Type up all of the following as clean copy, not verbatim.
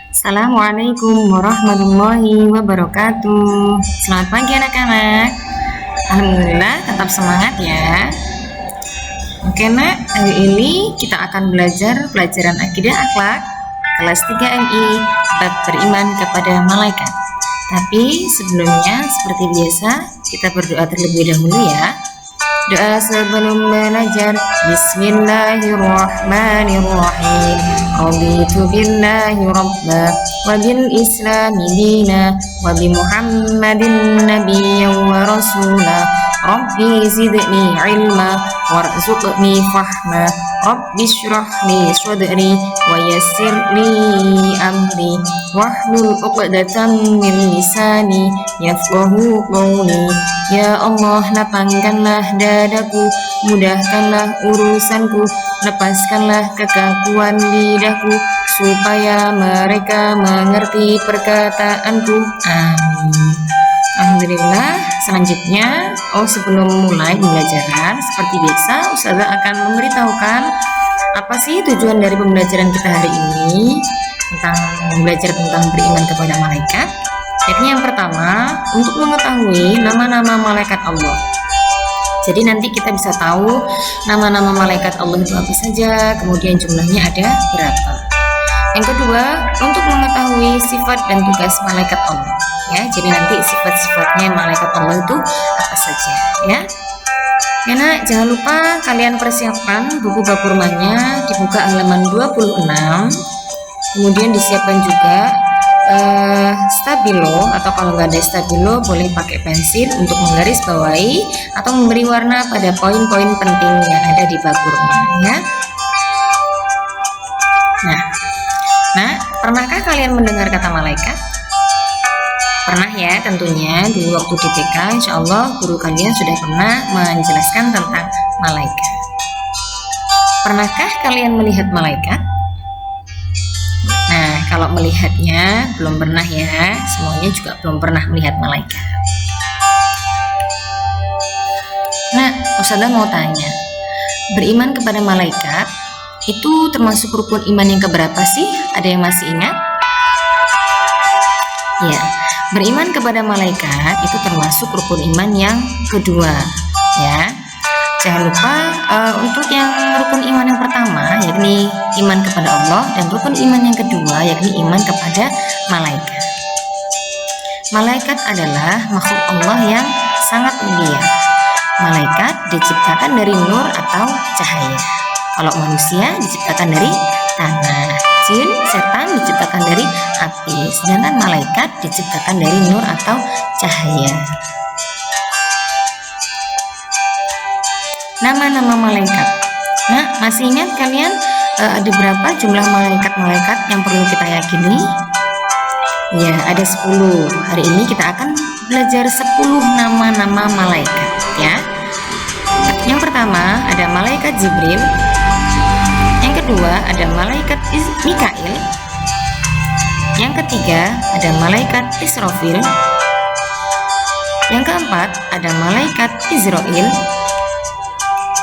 Assalamualaikum warahmatullahi wabarakatuh. Selamat pagi anak-anak. Alhamdulillah tetap semangat ya. Oke nak, hari ini kita akan belajar pelajaran akidah akhlak kelas 3 MI bab beriman kepada malaikat. Tapi sebelumnya seperti biasa kita berdoa terlebih dahulu ya. Doa sebelum belajar. Bismillahirrahmanirrahim. Raditu billahi rabba wa bil islami dina wa bi muhammadin nabiyyan wa rasula. Rabbi zidni ilma warzuqni fahma. Rabbi syrah li sadri wa yassir li amri wahlul 'uqdatam min lisani yafqahu qawli. Ya Allah, lapangkanlah dadaku, mudahkanlah urusanku, lepaskanlah kekakuan lidahku, supaya mereka mengerti perkataanku. Amin. Alhamdulillah. Selanjutnya, sebelum mulai pembelajaran, seperti biasa, Ustazah akan memberitahukan apa sih tujuan dari pembelajaran kita hari ini tentang belajar tentang beriman kepada malaikat. Yakni yang pertama, untuk mengetahui nama-nama malaikat Allah. Jadi nanti kita bisa tahu nama-nama malaikat Allah itu apa saja, kemudian jumlahnya ada berapa. Yang kedua, untuk mengetahui sifat dan tugas malaikat Allah. Ya, jadi nanti sifat-sifatnya malaikat Allah itu apa saja, ya. Ya nak, jangan lupa kalian persiapkan buku bab rumahnya, dibuka halaman 26. Kemudian disiapkan juga stabilo, atau kalau nggak ada stabilo boleh pakai pensil untuk menggaris bawahi atau memberi warna pada poin-poin penting yang ada di bab rumah, ya. Nah, pernahkah kalian mendengar kata malaikat? Pernah ya, tentunya dulu waktu di TK, insya Allah guru kalian sudah pernah menjelaskan tentang malaikat. Pernahkah kalian melihat malaikat? Nah, kalau melihatnya belum pernah ya, semuanya juga belum pernah melihat malaikat. Nah, Ustazah mau tanya, beriman kepada malaikat itu termasuk rukun iman yang keberapa sih? Ada yang masih ingat? Ya, beriman kepada malaikat itu termasuk rukun iman yang kedua, ya. Jangan lupa untuk yang rukun iman yang pertama yakni iman kepada Allah, dan rukun iman yang kedua yakni iman kepada malaikat. Malaikat adalah makhluk Allah yang sangat mulia. Malaikat diciptakan dari nur atau cahaya. Kalau manusia diciptakan dari tanah, jin, setan diciptakan dari api, sedangkan malaikat diciptakan dari nur atau cahaya. Nama-nama malaikat. Nah, masih ingat kalian ada berapa jumlah malaikat-malaikat yang perlu kita yakini? Ya, ada 10. Hari ini kita akan belajar 10 nama-nama malaikat, ya. Yang pertama ada malaikat Jibril. Yang kedua ada malaikat Mikail. Yang ketiga ada malaikat Israfil. Yang keempat ada malaikat Izrail.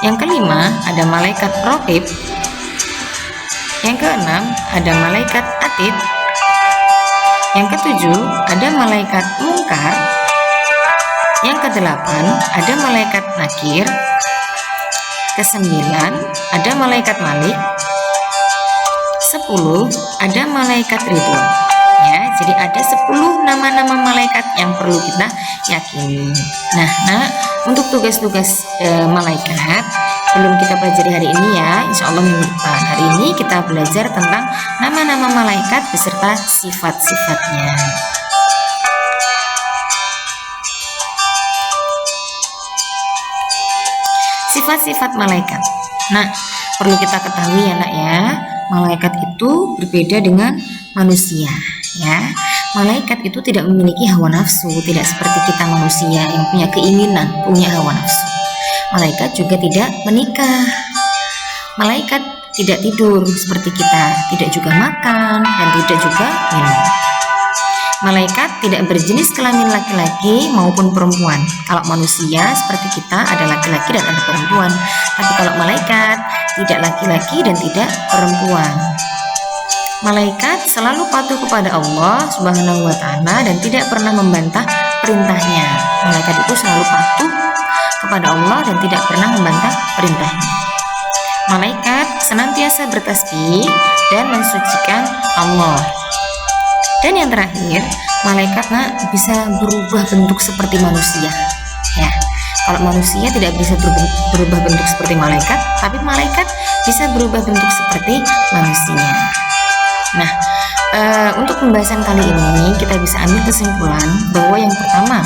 Yang kelima ada malaikat Raqib. Yang keenam ada malaikat Atid. Yang ketujuh ada malaikat Munkar. Yang kedelapan ada malaikat Nakir. Kesembilan ada malaikat Malik. 10 ada malaikat Ridwan. Ya, jadi ada 10 nama-nama malaikat yang perlu kita yakini. Nah, untuk tugas-tugas malaikat belum kita pelajari hari ini ya, insya Allah minggu depan. Hari ini kita belajar tentang nama-nama malaikat beserta sifat-sifatnya. Sifat-sifat malaikat. Nah, perlu kita ketahui ya nak ya, malaikat itu berbeda dengan manusia, ya. Malaikat itu tidak memiliki hawa nafsu, tidak seperti kita manusia yang punya keinginan, punya hawa nafsu. Malaikat juga tidak menikah. Malaikat tidak tidur seperti kita, tidak juga makan, dan tidak juga minum. Malaikat tidak berjenis kelamin laki-laki maupun perempuan. Kalau manusia seperti kita ada laki-laki dan ada perempuan, tapi kalau malaikat tidak laki-laki dan tidak perempuan. Malaikat selalu patuh kepada Allah Subhanahu wa Ta'ala dan tidak pernah membantah perintahnya. Malaikat itu selalu patuh kepada Allah dan tidak pernah membantah perintahnya. Malaikat senantiasa bertasbih dan mensucikan Allah. Dan yang terakhir, malaikat bisa berubah bentuk seperti manusia. Ya, kalau manusia tidak bisa berubah bentuk seperti malaikat, tapi malaikat bisa berubah bentuk seperti manusia. Nah, untuk pembahasan kali ini kita bisa ambil kesimpulan bahwa yang pertama,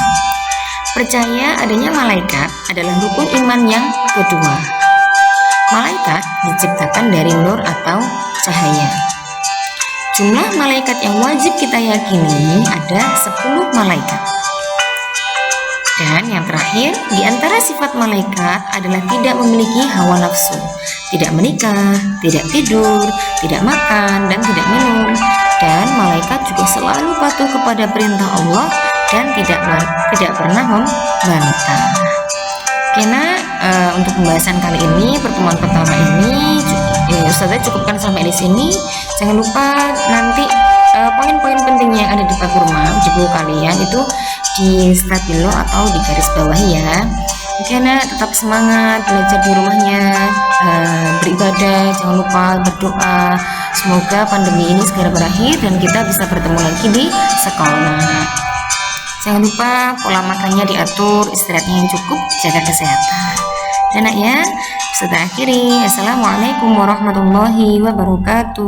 percaya adanya malaikat adalah rukun iman yang kedua. Malaikat diciptakan dari nur atau cahaya. Jumlah malaikat yang wajib kita yakini ada 10 malaikat. Dan yang terakhir, di antara sifat malaikat adalah tidak memiliki hawa nafsu, tidak menikah, tidak tidur, tidak makan, dan tidak minum. Dan malaikat juga selalu patuh kepada perintah Allah dan tidak pernah membantah. Oke, untuk pembahasan kali ini, pertemuan pertama ini, Ustazah cukupkan sampai di sini. Jangan lupa nanti poin-poin penting yang ada di papurma buku kalian itu di stabilo atau di garis bawah ya. Oke, tetap semangat belajar di rumahnya, beribadah, jangan lupa berdoa. Semoga pandemi ini segera berakhir dan kita bisa bertemu lagi di sekolah. Jangan lupa pola makannya diatur, istirahatnya yang cukup, jaga kesehatan. Dan ya, sudah akhiri. Assalamualaikum warahmatullahi wabarakatuh.